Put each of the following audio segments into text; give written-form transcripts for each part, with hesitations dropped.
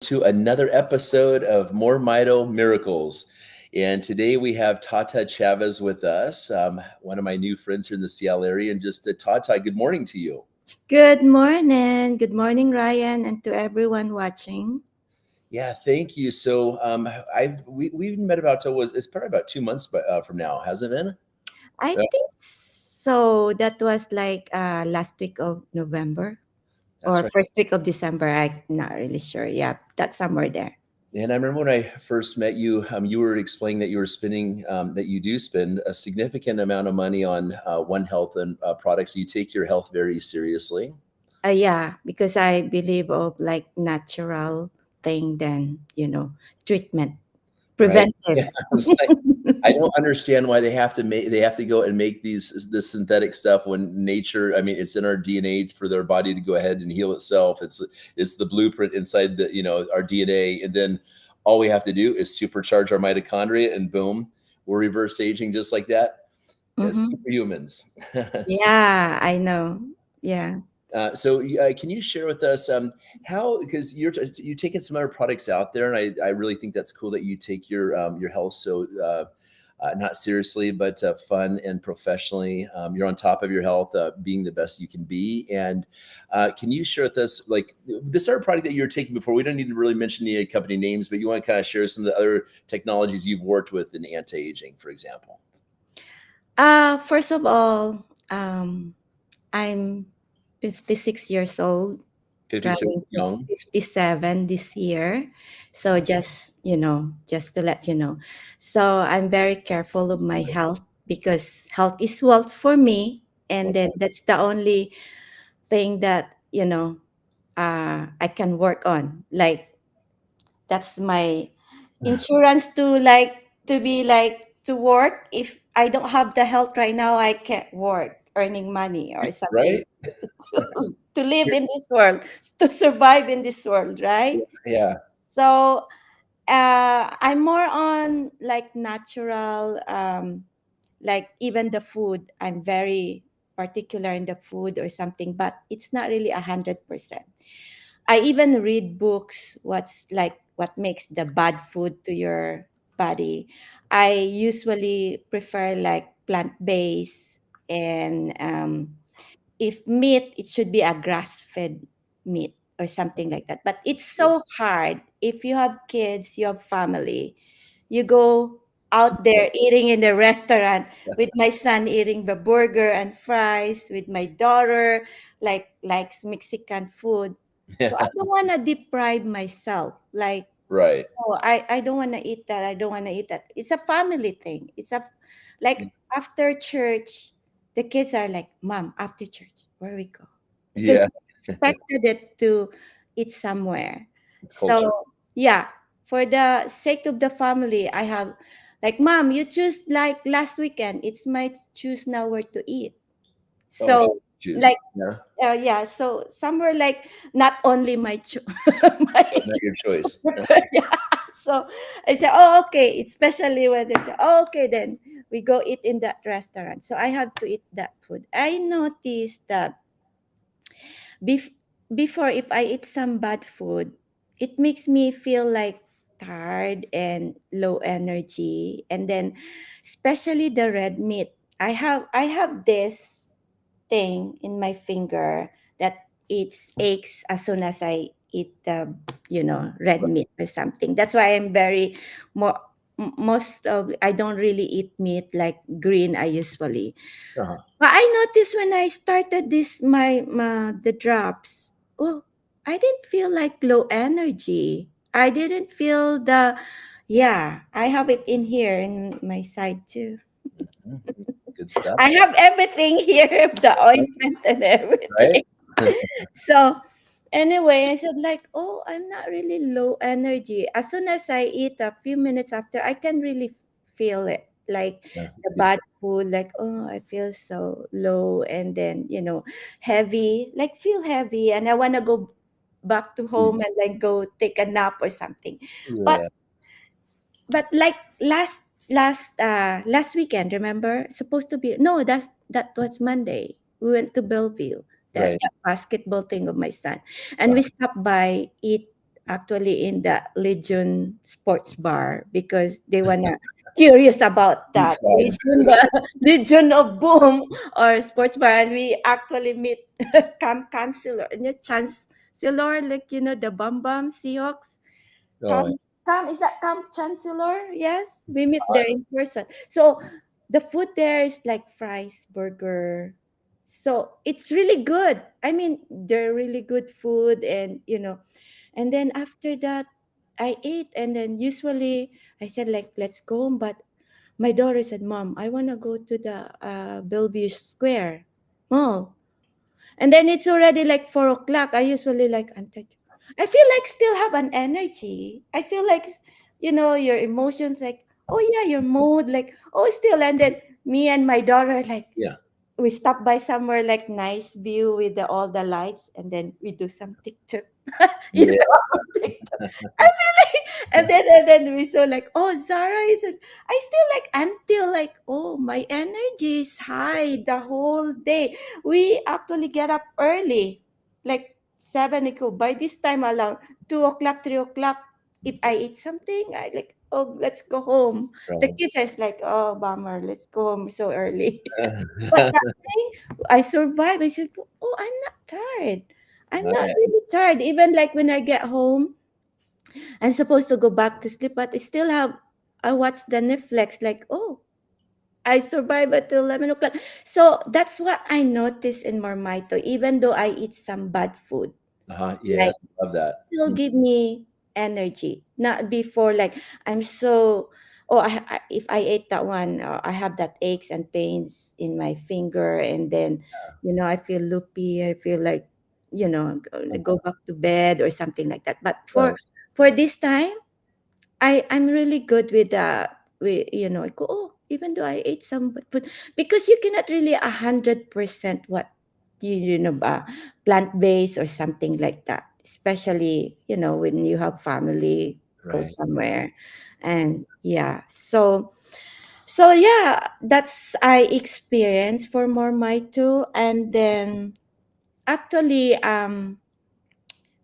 to another episode of More Mito Miracles. And today we have Tata Chavez with us, one of my new friends here in the Seattle area. And just Tata, good morning to you. Good morning. Good morning, Ryan, and to everyone watching. Yeah, thank you. So we met about it's probably about 2 months from now, hasn't it been? I Yeah, think so. That was like last week of November that's or right. first week of December. I'm not really sure. Yeah, that's somewhere there. And I remember when I first met you, you were explaining that you were spending, that you do spend a significant amount of money on One Health and products. You take your health very seriously. Yeah, because I believe of like natural thing than treatment, Right. Yeah. preventive. It's like, I don't understand why they have to go and make this synthetic stuff when nature, I mean, it's in our DNA for their body to go ahead and heal itself. It's the blueprint inside our DNA. And then all we have to do is supercharge our mitochondria and boom, we're reverse aging just like that. It's Mm-hmm. superhumans. Yeah, I know. Yeah. So, can you share with us how, because you're taking some other products out there, and I really think that's cool that you take your health so not seriously, but fun and professionally. You're on top of your health, being the best you can be. And can you share with us, like, this other product that you were taking before? We don't need to really mention any company names, but you want to kind of share some of the other technologies you've worked with in anti-aging, for example. First of all, I'm 56 years old, 56 running to young. 57 this year. So just to let you know. So I'm very careful of my health because health is wealth for me. And then that's the only thing that, I can work on. Like that's my insurance to work. If I don't have the health right now, I can't work earning money or something Right? to live in this world, to survive in this world, right? Yeah. So I'm more on like natural, like even the food. I'm very particular in the food or something, but it's not really 100%. I even read books. What makes the bad food to your body. I usually prefer like plant based and if meat, it should be a grass fed meat or something like that. But it's so hard if you have kids, you have family, you go out there eating in the restaurant with my son eating the burger and fries with my daughter likes Mexican food. So I Yeah. don't want to deprive myself like, Right. oh, I don't want to eat that. I don't want to eat that. It's a family thing. It's a like after church, the kids are like, "Mom, after church, where we go?" Because Yeah. we expected it to eat somewhere. So Culture. yeah, for the sake of the family, I have like, "Mom, you choose like last weekend. It's my choose now where to eat." Oh, So juice. like Yeah. yeah, so somewhere like not only my my Not your choice. yeah. So I said, oh, okay. Especially when they say, oh, okay, then we go eat in that restaurant. So I have to eat that food. I noticed that bef- before, if I eat some bad food, it makes me feel like tired and low energy. And then, especially the red meat, I have this thing in my finger that it aches as soon as I eat the red Right. meat or something. That's why I'm very more most of I don't really eat meat like green I usually. Uh-huh. But I noticed when I started this my the drops, oh, I didn't feel like low energy. I didn't feel yeah, I have it in here in my side too. Mhm. Good stuff. I have everything here, the ointment and Right? everything. So anyway, I said like, oh, I'm not really low energy. As soon as I eat a few minutes after, I can really feel it. Like Yeah. the Good bad stuff. food, like, oh, I feel so low and then, heavy, like feel heavy and I wanna go back to Sleep. home and then go take a nap or something. But Yeah. like last weekend, remember? Supposed to be no, that was Monday. We went to Bellevue, that Right. basketball thing of my son, and Uh, we stopped by eat actually in the Legion Sports Bar because they wanna curious about Deep that fried. Legion, the Legion of Boom or Sports Bar, and we actually meet camp counselor, chancellor, like the Bum Bum Seahawks. Oh, Camp, camp is that Camp Chancellor? Yes, we meet there in person. So the food there is like fries, burger. So it's really good. I mean, they're really good food, and then after that, I ate, and then usually I said like, let's go home. But my daughter said, "Mom, I wanna go to the Bellevue Square Mall." And then it's already like 4 o'clock. I usually like I feel like still have an energy. I feel like your emotions like, oh yeah, your mood like, oh still. And then me and my daughter like yeah. we stop by somewhere like nice view with all the lights, and then we do some TikTok. You Yeah. saw TikTok. I feel like, and then we saw like, oh Zara is. I still like until like, oh my energy is high the whole day. We actually get up early, like 7 o'clock. By this time around 2 o'clock, 3 o'clock. If I eat something, I like, oh let's go home. The Right. kids is like, oh bummer, let's go home so early. But that day, I survived. I said, "Oh, I'm not tired. I'm not Right. really tired. Even like when I get home, I'm supposed to go back to sleep, but I still have. I watch the Netflix. Like, oh, I survived until 11 o'clock. So that's what I noticed in Marmito. Even though I eat some bad food, like Yes, love that. still Mm, give me energy. Not before like I'm so. Oh, if I ate that one, I have that aches and pains in my finger, and then, I feel loopy. I feel like, go uh-huh. back to bed or something like that. But for Right. for this time, I'm really good with I go, oh, even though I ate some food, because you cannot really 100% what plant based or something like that, especially when you have family go Right. somewhere, and yeah, so yeah, that's I experience for more Mito, and then actually I'm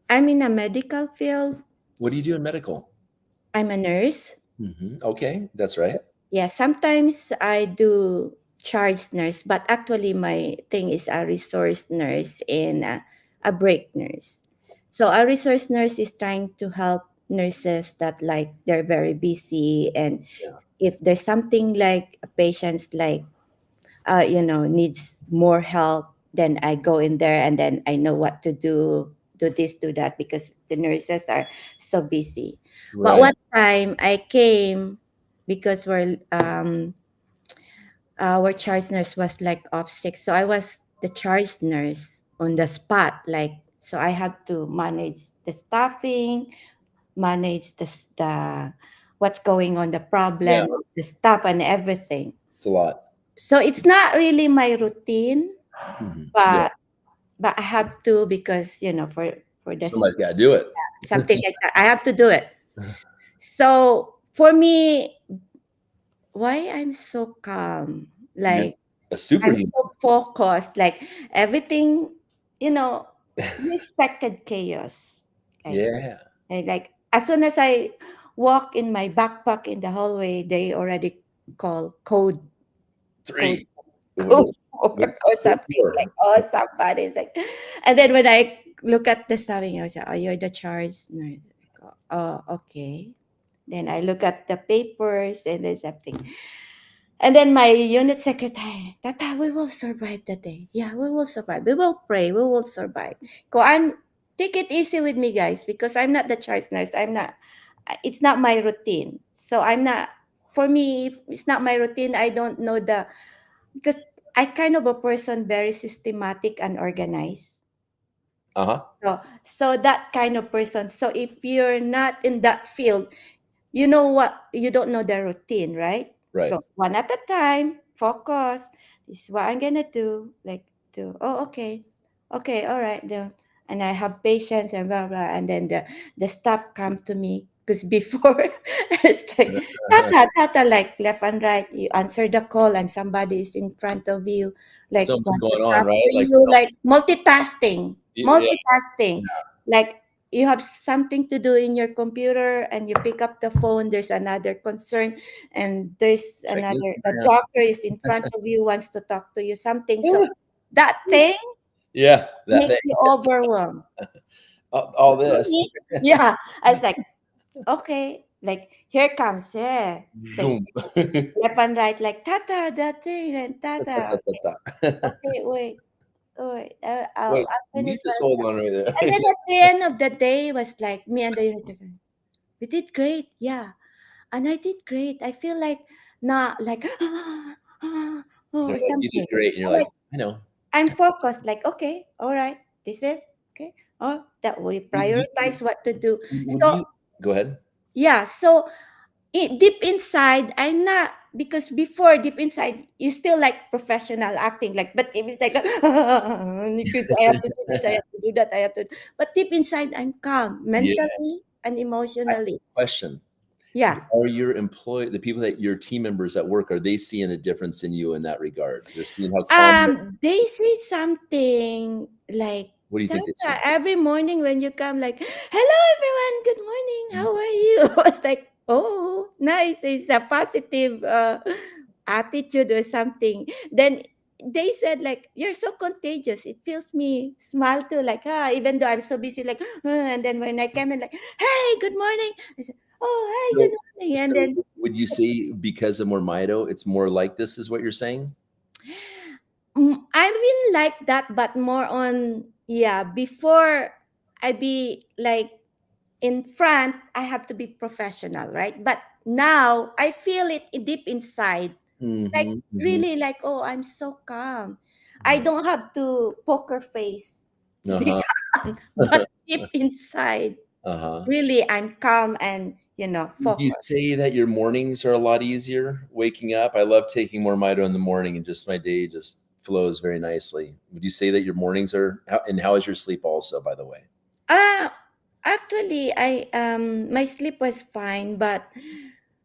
in a medical field. What do you do in medical? I'm a nurse. Okay, that's right. Yeah, sometimes I do charge nurse, but actually my thing is a resource nurse and a break nurse. So a resource nurse is trying to help nurses that like they're very busy, and Yeah. if there's something like a patient's like needs more help, then I go in there and then I know what to do this, do that, because the nurses are so busy. But Right. one time I came because our charge nurse was like off sick, so I was the charge nurse on the spot, like, so I have to manage the staffing, manage the what's going on, the Yeah, problem, the stuff and everything. it's a lot. So it's not really my routine, Yeah, but I have to, because for this somebody's got to do it. something like that, I have to do it. So for me, why I'm so calm, You're like a I'm superhuman. so focused, like everything, you know, unexpected chaos. Like, Yeah, like as soon as I walk in my backpack in the hallway, they already call code three. code What? four What? or Code something like, four. oh somebody's like, and then when I look at the staffing, I say, oh, you're the charge nurse. I go, oh okay. Then I look at the papers and there's something. And then my unit secretary, Tata, we will survive the day. Yeah, we will survive. We will pray. We will survive. Go, take it easy with me, guys, because I'm not the charge nurse. I'm not. It's not my routine. So I'm not. For me, if it's not my routine, I don't know because I kind of a person very systematic and organized. Uh-huh. So that kind of person. So if you're not in that field, you know what, you don't know the routine, right? Right. Go one at a time, focus. This is what I'm gonna do, like, do, oh okay, okay, all right, and I have patience and blah blah, and then the staff come to me, because before it's like tata, like left and right, you answer the call and somebody is in front of you, like Something want to going on, talk right? to Like you, like multitasking, yeah, multitasking, like you have something to do in your computer and you pick up the phone, there's another concern, and there's Check another, the Instagram. doctor is in front of you, wants to talk to you something. So that thing Yeah, that makes thing. you overwhelmed. All this. Yeah, I was like, okay, like here comes, yeah, like Zoom. left and right, like Tata, that thing, and Ta, ta, Tata. ta, ta, ta. Okay, wait, wait, Wait, I'll you finish need this what. hold on right there. And then at the end of the day was like me and the university friend, we did great, yeah, and I did great. I feel like not like They're or like, "You did something. great," and you're like, Like "I know." I'm focused. Like okay, all right, this is okay. Oh, that we You prioritize what to do. would So you go ahead. yeah, so deep inside I'm not, because before deep inside you still like professional acting, like, but deep inside because I have to do this, I have to do that, I have to, but deep inside I'm calm Yeah. mentally and I have emotionally. a question. Yeah. Are your employee the people that your team members at work, are they seeing a difference in you in that regard? They're seeing how calm you are? They say something like, What do you think they Tata, see? every morning when you come, like, hello everyone, good morning, how are you? I was like, oh, nice. It's a positive attitude or something. Then they said, like, you're so contagious. It feels me smile too, like, even though I'm so busy, like, and then when I came in, like, hey, good morning. I said, oh, hey, good So morning. And so then would you say because of MoreMito, it's more like this is what you're saying? I've been like that, but more on, yeah, before I be like in front, I have to be professional, right? But now I feel it deep inside, like Mhm, mhm. really, like, oh, I'm so calm. I don't have to poker face to be Uh-huh. calm, but deep inside, Uh-huh. really, I'm calm and Would you focused. say that your mornings are a lot easier waking up? I love taking MoreMito in the morning and just my day just flows very nicely. Would you say that your mornings are and how is your sleep also, by the way? Uh actually, I my sleep was fine, but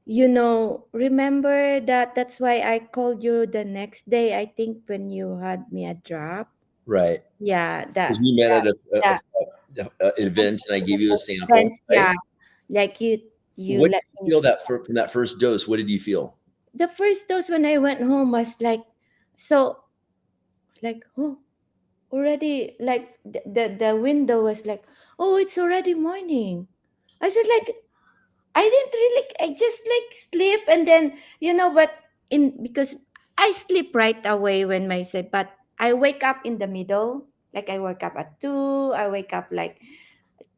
remember that's why I called you the next day, I think, when you had me a drop. Right. Yeah, Because we met at that a event and I gave you a sample, friends, right? yeah. Like you What let did you me. feel from that first dose? What did you feel? The first dose when I went home was like, so, like, oh, already, like the window was like, oh, it's already morning. I said, like, I didn't really, I just like sleep, and then but in because I sleep right away when my say, but I wake up in the middle. Like I wake up at 2, I wake up like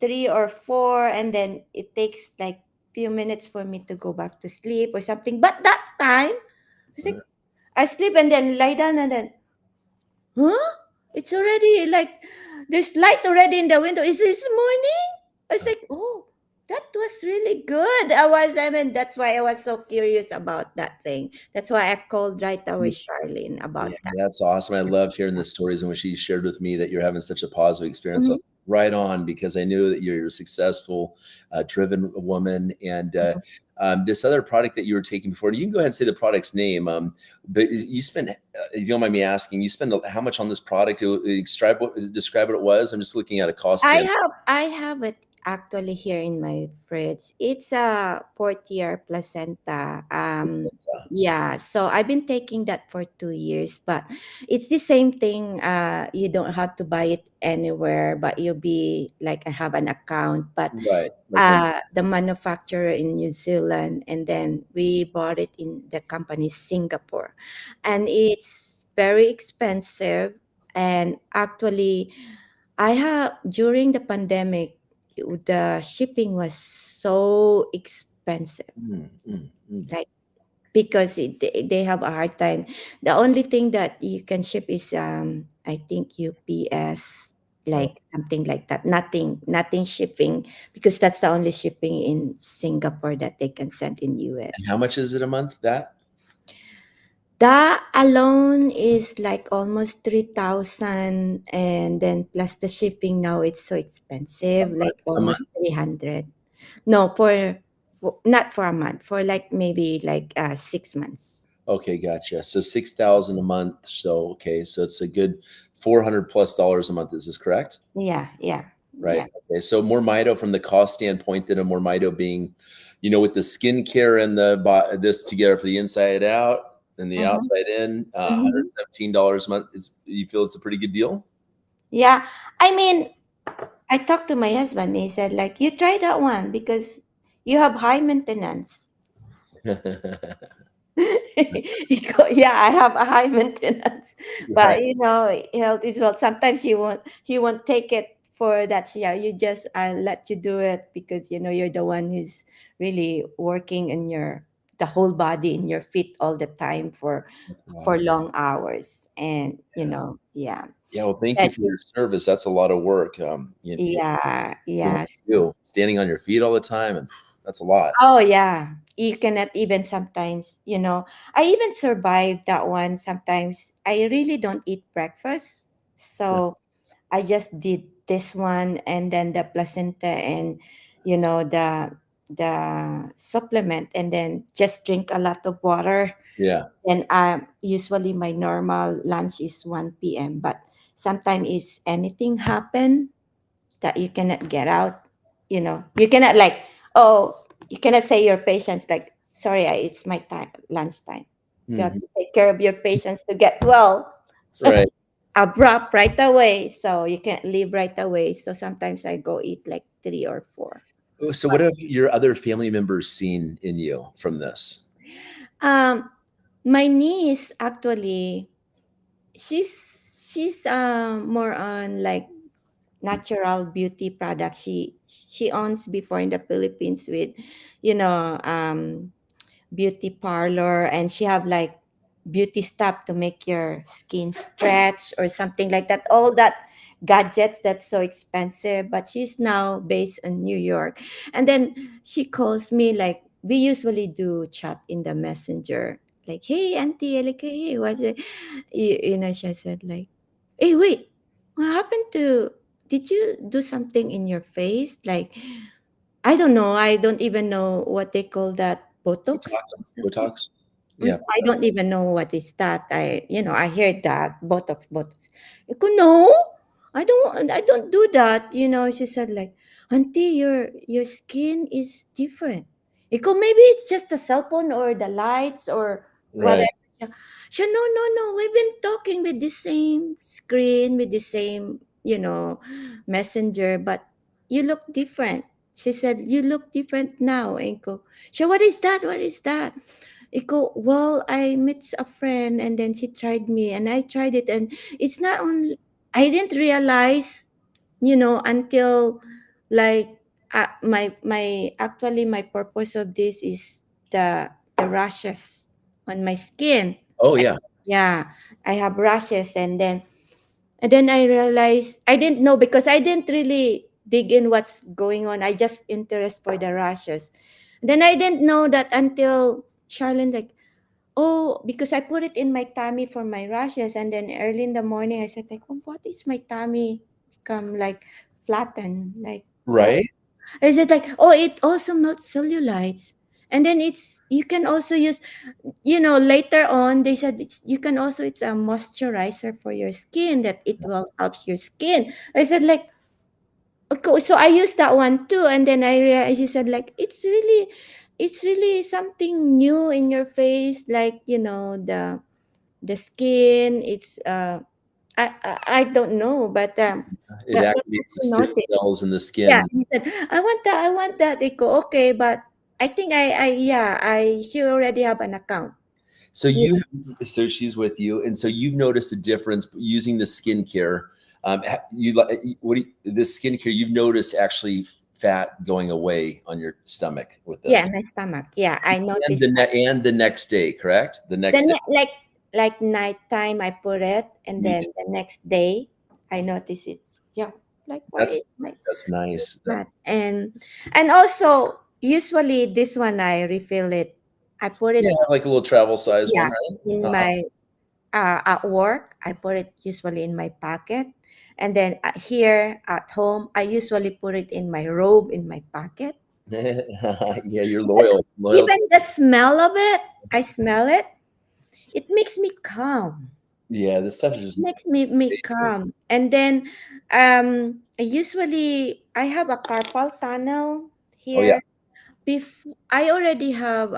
3 or 4, and then it takes like few minutes for me to go back to sleep or something. But that time, it's like I sleep and then lie down and then, huh? It's already like there's light already in the window. Is this morning? I was like, oh, that was really good. I mean, that's why I was so curious about that thing. That's why I called right away Charlene Yeah, about that. that's awesome. I loved hearing the stories in which you shared with me that you're having such a positive experience. Mhm. Right on, because I knew that you're a successful, driven woman. And this other product that you were taking before, you can go ahead and say the product's name. But you spent, if you don't mind me asking, you spent how much on this product? Describe what it was. I'm just looking at a cost standpoint. I have it actually here in my fridge. It's a Portier placenta. Yeah, so I've been taking that for 2 years, but it's the same thing. You don't have to buy it anywhere, but you'll be like, I have an account, but Right. Like when, the manufacturer in New Zealand, and then we bought it in the company Singapore, and it's very expensive. And actually, I have during the pandemic, the shipping was so expensive. mm, mm, mm. Like because they have a hard time. The only thing that you can ship is I think UPS, Oh, like something like that. Nothing shipping, because that's the only shipping in Singapore that they can send in and US. how much is it a month? That That alone is like almost 3,000, and then plus the shipping, now it's so a expensive, month? like A month? almost 300. No, for not for a month, for like maybe like 6 months. Okay, gotcha. So 6,000 a month. So okay, so it's a good 400 plus dollars a month. Is this correct? Yeah, yeah. Right. Yeah. Okay. So more mito from the cost standpoint than a more mito being, with the skincare and this together for the inside out and the Mm-hmm. outside in, Mm-hmm. $117 a month. You feel it's a pretty good deal? Yeah. I mean, I talked to my husband. He said, like, you try that one because you have high maintenance. Yeah, I have a high maintenance, Right. but health is well. Sometimes he won't take it for that. Yeah, you just let you do it because you're the one who's really working in the whole body in your feet all the time That's for awesome. long hours, and Yeah. yeah, Yeah. Well, thank you that's for your just service. That's a lot of work. yeah, Doing what yes. you do, standing on your feet all the time, and that's a lot. Oh yeah, you cannot even sometimes. I even survived that one. Sometimes I really don't eat breakfast, so I just did this one and then the placenta and the supplement and then just drink a lot of water. Yeah. And usually my normal lunch is 1 p.m. But sometimes is anything happen that you cannot get out. You cannot like, oh, you cannot say your patients like, sorry, it's my time, lunchtime. You have Mhm. to take care of your patients to get well Right. abrupt right away. So you can't leave right away. So sometimes I go eat like 3 or 4. So, what have your other family members seen in you from this? Um, my niece actually, she's more on like natural beauty products. She owns before in the Philippines with, you know, um, beauty parlor, and she have like beauty stuff to make your skin stretch or something like that, all that gadgets that's so expensive, but she's now based in New York. And then she calls me, like we usually do chat in the messenger, like, hey auntie, like, hey, what's it, she said like, hey, wait, what happened to, did you do something in your face, like, I don't know. I don't even know what they call that. Botox Botox. or something. Botox. Yeah. I don't even know what is that. I heard that Botox, Botox. I go, no, I don't do that. She said like, auntie, your skin is different. I go, maybe it's just the cell phone or the lights or Right. whatever. She, no, no, no. We've been talking with the same screen, with the same, messenger, but you look different. She said, you look different now. And go, so what is that? What is that? I go, well, I met a friend and then she tried me and I tried it, and it's not only, I didn't realize, until like, my purpose of this is the rashes on my skin. Oh I, yeah. yeah, I have rashes, and then I realized I didn't know because I didn't really dig in what's going on. I just interest for the rashes. Then I didn't know that until Charlene like, oh, because I put it in my tummy for my rashes, and then early in the morning I said like, oh, what is my tummy become like flattened? Like what? Right. I said like, oh, it also melts cellulites. And then you can also use, later on they said you can also, it's a moisturizer for your skin that it will helps your skin. I said like, okay, so I used that one too, and then I realized, she said like, it's really something new in your face, like the skin. It's I don't know, but It that's activates what the I stem noticed. cells in the Yeah, skin. he said, I want that, I want that. They go, okay, but I think I she already have an account. So Yeah. so she's with you, and so you've noticed a difference using the skincare. What do you, this skincare? You've noticed actually fat going away on your stomach with Yeah, this, my stomach. Yeah, I and noticed that. the next day, correct? The next Then day. like nighttime I put it, and Me then too. the next day I notice it's, yeah, like why is my That's nice. that? And also usually this one I refill it. I put Yeah, it, like a little travel size one, yeah, right? in Uh-huh. my at work. I put it usually in my pocket, and then here at home I usually put it in my robe in my pocket. Yeah, you're Because loyal. even the smell of it, I smell it. It makes me calm. Yeah, this stuff is just Makes me amazing. calm. And then I have a carpal tunnel Oh yeah. here. Before I already have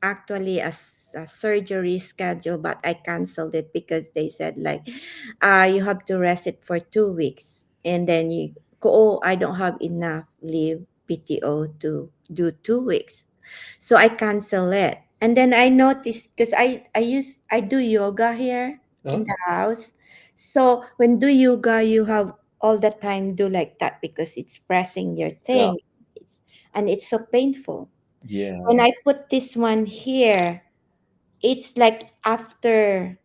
actually a surgery schedule, but I canceled it because they said like you have to rest it for 2 weeks, and then you go, oh, I don't have enough leave PTO to do 2 weeks, so I cancel it. And then I noticed because I do yoga here in Uh-huh. the house. So when do yoga, you have all the time do like that because it's pressing your Yeah. thing. And it's so painful. When Yeah. I put this one here, it's like after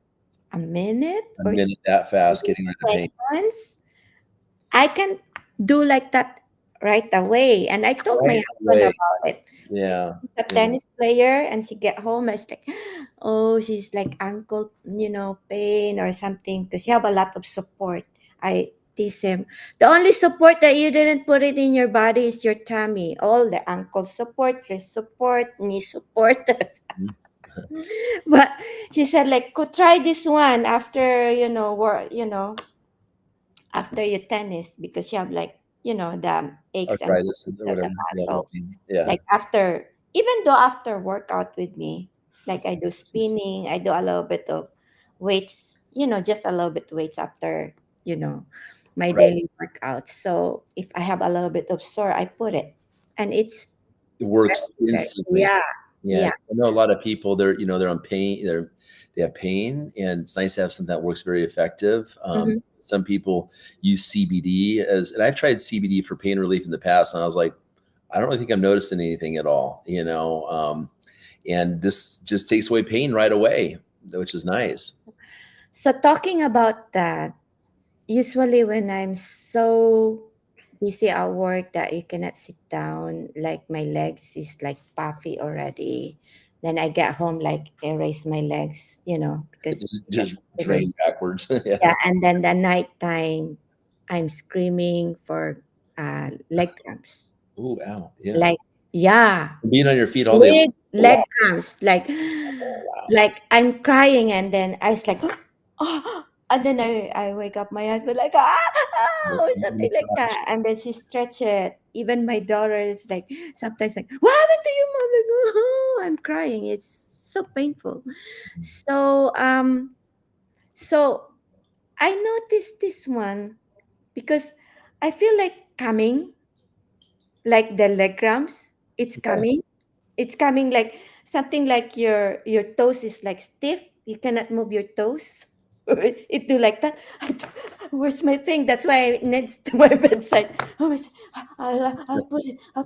a minute A or minute that fast 30 getting rid of pain. seconds, I can do like that right away. And I told my Right husband away. about it. Yeah. She's a Yeah. tennis player, and she get home. I was like, oh, she's like ankle, pain or something because she have a lot of support. I tease him. The only support that you didn't put it in your body is your tummy. All the ankle support, wrist support, knee support. Mhm. But she said like, go try this one after after your tennis because you have like the aches and Arthritis pains or at the whatever. Yeah. muscle. Yeah. Like after, even though after workout with me, like I do Just spinning, I do a little bit of weights, just a little bit weights after you know my right. daily workout. So if I have a little bit of sore, I put it, and it's It works very, instantly. yeah, Yeah. yeah. I know a lot of people, they're on pain, they have pain, and it's nice to have something that works very effective. Hmm. Some people use CBD and I've tried CBD for pain relief in the past, and I was like, I don't really think I'm noticing anything at all. And this just takes away pain right away, which is nice. So talking about that, usually when I'm so busy at work that you cannot sit down, like my legs is like puffy already. Then I get home like I raise my legs, because like Just drain finish. backwards. Yeah. Yeah, and then the nighttime, I'm screaming for leg cramps. Ooh, ow. Yeah. Like, yeah, Being on your feet all day long. leg Wow. cramps. Like, Oh, wow. like I'm crying, and then I was like, oh, and then I wake up my husband like or something like Massage. that, and then she stretch it. Even my daughter is like sometimes like, what happened to you, mom? Like, oh, I'm crying. It's so painful. So so I noticed this one because I feel like coming, like the leg cramps. It's Yeah. coming. It's coming like something like your toes is like stiff. You cannot move your toes. It do like that. Where's my thing? That's why I next to my bedside. Oh, I'll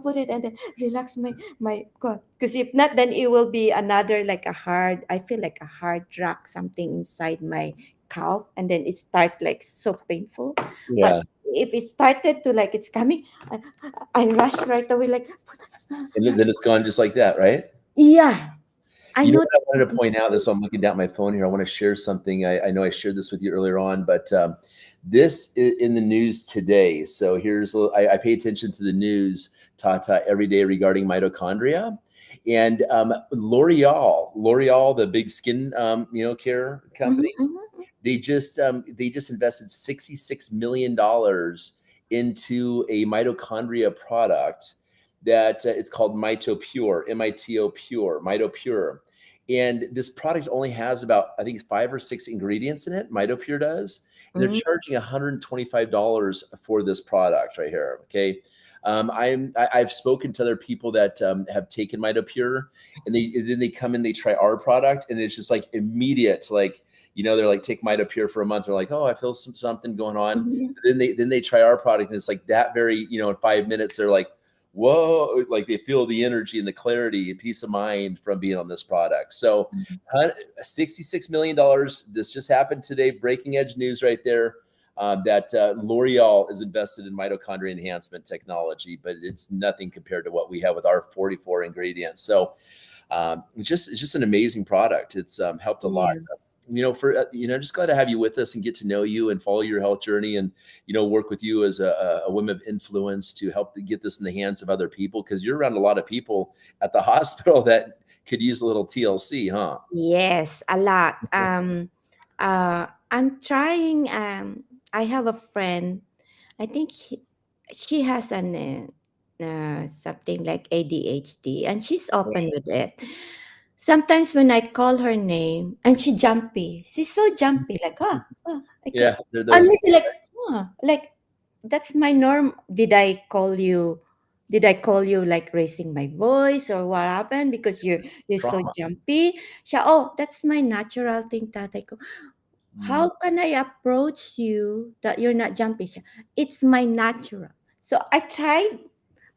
put it and then relax my God. Because if not, then it will be another like a hard. I feel like a hard rock something inside my calf, and then it start like so painful. But Yeah. if it started to like it's coming, I rush right away like And then it's gone just like that, right? yeah, I You know know. what I wanted to point out this, so I'm looking down at my phone here. I want to share something. I know I shared this with you earlier on, but this is in the news today. So I pay attention to the news, Tata, every day regarding mitochondria. And L'Oreal, the big skin, care Mhm, company, mhm, they just invested $66 million into a mitochondria product that it's called MitoPure, MITO Pure, MitoPure. And this product only has about, I think, it's 5 or 6 ingredients in it. MitoPure does. And they're mhm, charging $125 for this product right here. Okay. I've spoken to other people that have taken MitoPure, and then they come in, they try our product, and it's just like immediate, like, they're like, take MitoPure for a month. They're like, oh, I feel something going on. mhm, Then they try our product, and it's like that very, in 5 minutes, they're like, whoa, like they feel the energy and the clarity and peace of mind from being on this product. So mhm. $66 million. This just happened today. Breaking edge news right there. That L'Oreal is invested in mitochondria enhancement technology, but it's nothing compared to what we have with our 44 ingredients. So it's just an amazing product. It's helped a lot. Yeah. Just glad to have you with us and get to know you and follow your health journey, and work with you as a woman of influence to help to get this in the hands of other people, because you're around a lot of people at the hospital that could use a little TLC, huh? Yes, a lot. I'm trying. I have a friend. I think she has something like ADHD, and she's open with it. Sometimes when I call her name, and she jumpy, she's so jumpy, like okay, Yeah, there are I those need to people. like that's my norm. Did I call you? Did I call you like raising my voice or what happened because you're so Trauma. jumpy? Siya, oh, that's my natural thing, tatay ko. Mm. How can I approach you that you're not jumpy? Siya, it's my natural. So I tried.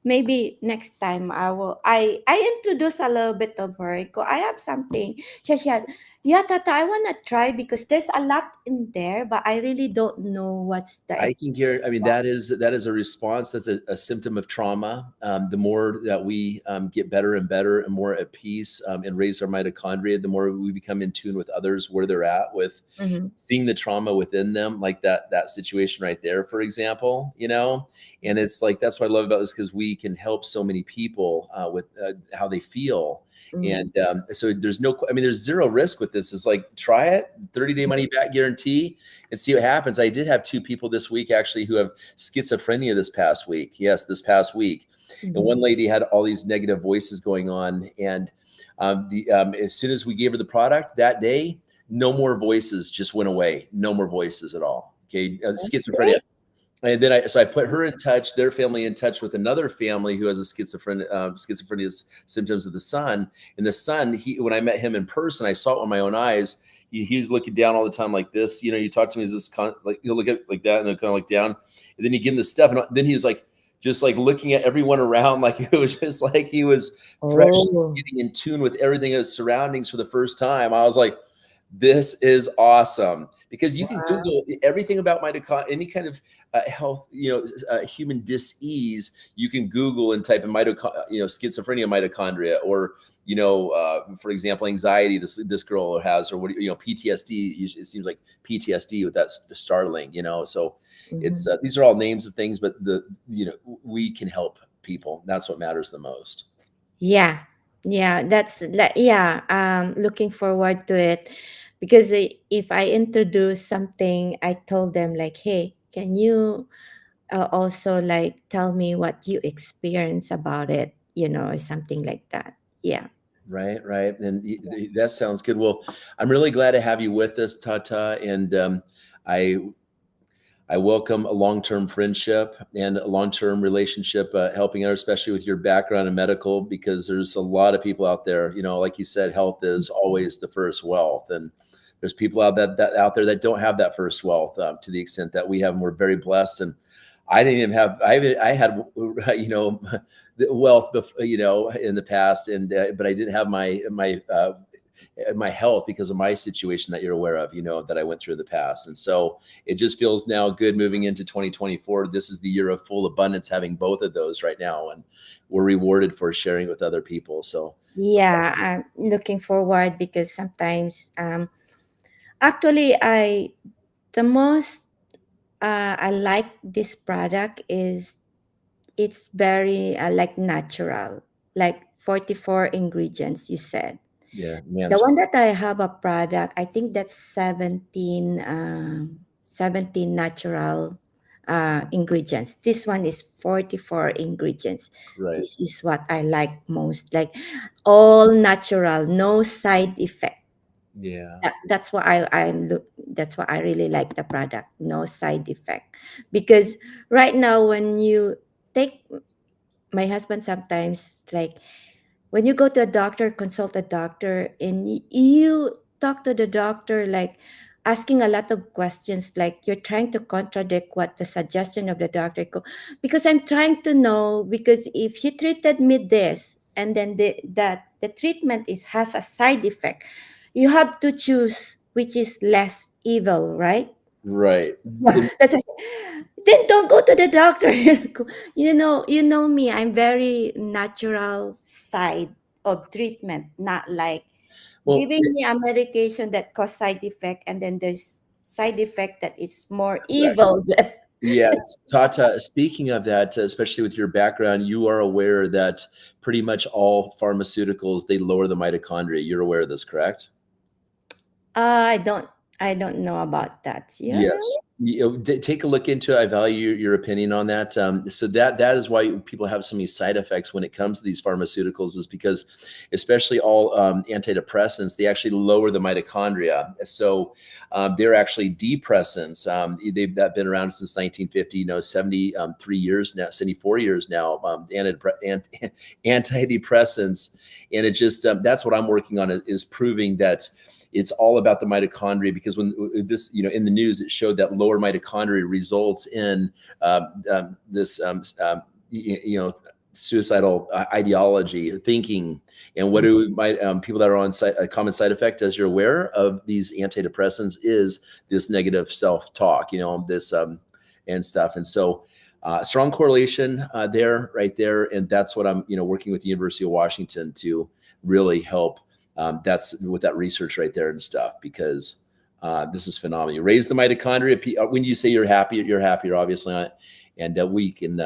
Maybe next time I introduce a little bit of her. Ko, I have something. Siya, yeah, Tata, I wanna try because there's a lot in there, but I really don't know what's the I effect. can hear. I mean, that is a response. That's a symptom of trauma. The more that we get better and better and more at peace and raise our mitochondria, the more we become in tune with others, where they're at, with Mm-hmm. seeing the trauma within them, like that situation right there, for example. And it's like that's what I love about this, because we can help so many people with how they feel. Mm-hmm. And so there's no, I mean, there's zero risk with this. It's like, try it, 30-day money back guarantee, and see what happens. I did have two people this week actually who have schizophrenia this past week. Yes, this past week. And Mm-hmm. one lady had all these negative voices going on. And as soon as we gave her the product that day, no more voices just went away. No more voices at all. Okay. That's Schizophrenia. great. And then I put her in touch, their family in touch with another family who has a schizophrenia symptoms of the son. And the son, when I met him in person, I saw it with my own eyes. He's looking down all the time like this. You talk to me as this like he'll look at like that and then kind of look down, and then you give him the stuff, and then he's like just like looking at everyone around, like it was just like he was fresh, Oh, getting in tune with everything in his surroundings for the first time. I was like, this is awesome, because you can wow. Google everything about mitochondria, any kind of health, human dis-ease. You can Google and type in schizophrenia mitochondria, or for example, anxiety. This girl has, or PTSD. It seems like PTSD with that startling. So Mm-hmm. it's these are all names of things, but we can help people. That's what matters the most. Yeah, yeah, that's like yeah. Looking forward to it because if I introduce something, I told them like, hey, can you also like tell me what you experience about it, or something like that. Yeah. Right, right. And that sounds good. Well, I'm really glad to have you with us, Tata. And I I welcome a long-term friendship and a long-term relationship, helping others, especially with your background in medical, because there's a lot of people out there. Like you said, health is always the first wealth, and there's people that out there that don't have that first wealth to the extent that we have. And we're very blessed. And I didn't even have I had the wealth in the past, and but I didn't have my health because of my situation that you're aware of, that I went through in the past. And so it just feels now good moving into 2024. This is the year of full abundance, having both of those right now, and we're rewarded for sharing with other people. So it's Yeah, I'm looking forward because sometimes actually the most I like this product is it's very like natural, like 44 ingredients you said. yeah, The management. one that I have a product, I think that's 17 natural ingredients. This one is 44 ingredients. Right. This is what I like most. Like all natural, no side effect. Yeah. That's why I'm look. That's why I really like the product. No side effect, because right now when you take my husband sometimes like when you go to a doctor, consult a doctor, and you talk to the doctor like asking a lot of questions, like you're trying to contradict what the suggestion of the doctor go. Because I'm trying to know, because if he treated me this and then the treatment has a side effect, you have to choose which is less evil, right? Right. Yeah, And that's just, then don't go to the doctor. You know me. I'm very natural side of treatment, not like well, giving me a medication that cause side effect, and then there's side effect that is more correct. evil. Yes, Tata, speaking of that, especially with your background, you are aware that pretty much all pharmaceuticals, they lower the mitochondria. You're aware of this, correct? I don't. I don't know about that. Yeah, Yes. really? Take a look into it. I value your opinion on that. So that is why people have so many side effects when it comes to these pharmaceuticals, is because, especially all antidepressants, they actually lower the mitochondria. So they're actually depressants. They've been around since 1950. 73 years now, 74 years now. Antidepressants, and it just that's what I'm working on, is proving that it's all about the mitochondria, because when this, in the news, it showed that lower mitochondria results in this, suicidal ideology thinking. And what do people that are on a common side effect, as you're aware of these antidepressants, is this negative self-talk, this and stuff. And so strong correlation right there. And that's what I'm, working with the University of Washington to really help. That's with that research right there and stuff, because this is phenomenal. You raise the mitochondria. When you say you're happier, obviously, and we can,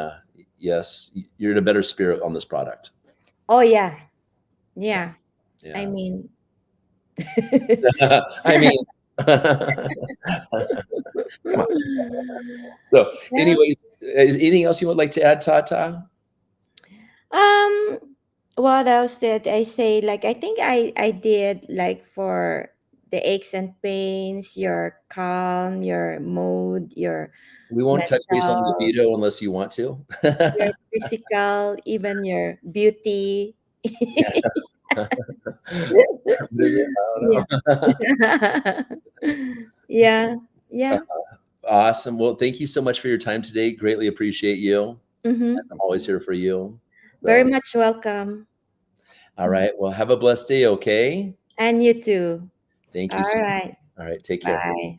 yes, you're in a better spirit on this product. Oh yeah, yeah. Yeah. I mean, I mean, come on. So, yeah. anyways, is anything else you would like to add, Tata? Um, what else did I say? Like, I think I did, like, for the aches and pains, your calm, your mood, your We won't touch base on mental, libido unless you want to. your physical, even your beauty. Is it? I Yeah. don't know. Yeah. Yeah. Awesome. Well, thank you so much for your time today. Greatly appreciate you. Mm-hmm. I'm always here for you. Very So, much welcome. all Mhm. right. Well, have a blessed day. Okay. And you too. Thank you All so much. right. All right. Take care. Bye.